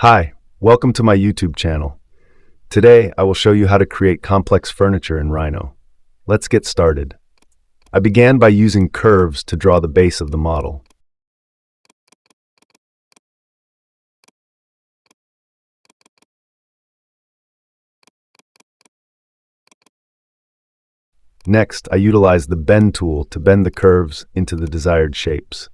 Hi, welcome to my YouTube channel. Today, I will show you how to create complex furniture in Rhino. Let's get started. I began by using curves to draw the base of the model. Next, I utilized the bend tool to bend the curves into the desired shapes.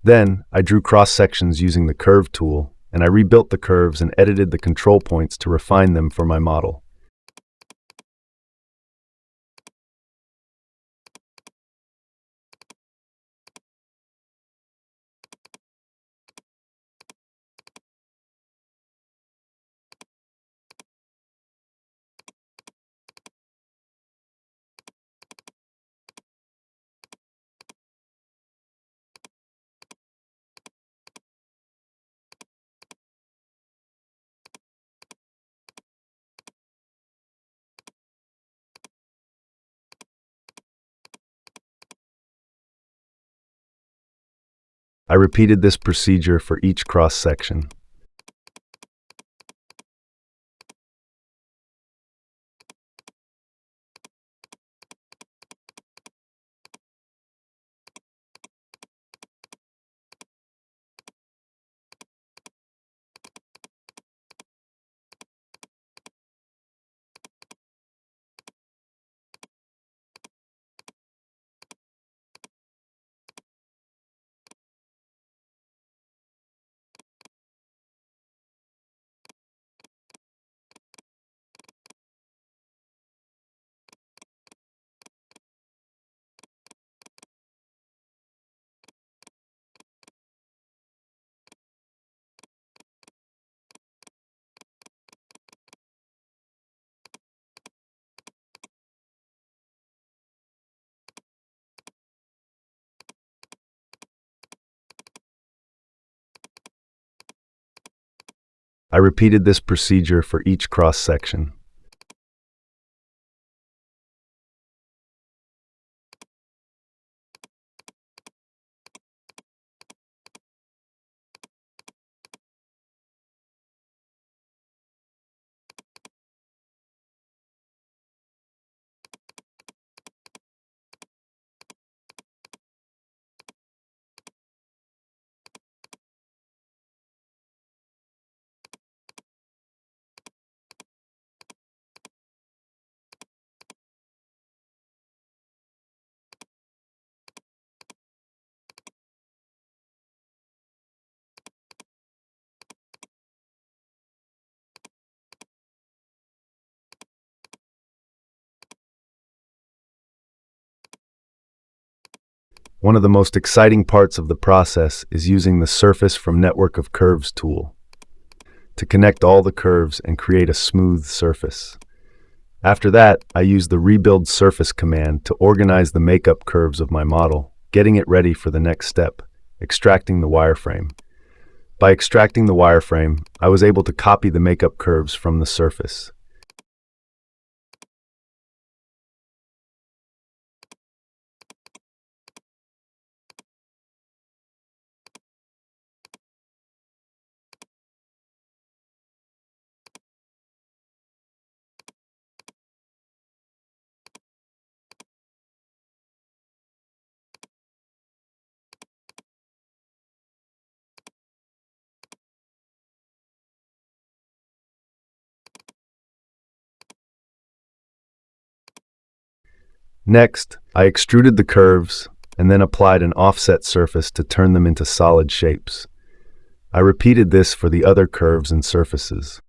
Then, I drew cross-sections using the curve tool, and I rebuilt the curves and edited the control points to refine them for my model. I repeated this procedure for each cross-section. I repeated this procedure for each cross-section. One of the most exciting parts of the process is using the Surface from Network of Curves tool to connect all the curves and create a smooth surface. After that, I use the Rebuild Surface command to organize the makeup curves of my model, getting it ready for the next step, extracting the wireframe. By extracting the wireframe, I was able to copy the makeup curves from the surface. Next, I extruded the curves and then applied an offset surface to turn them into solid shapes. I repeated this for the other curves and surfaces.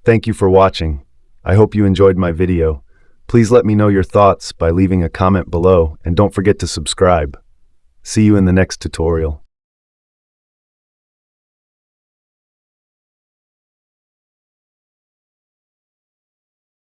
Thank you for watching. I hope you enjoyed my video. Please let me know your thoughts by leaving a comment below and don't forget to subscribe. See you in the next tutorial.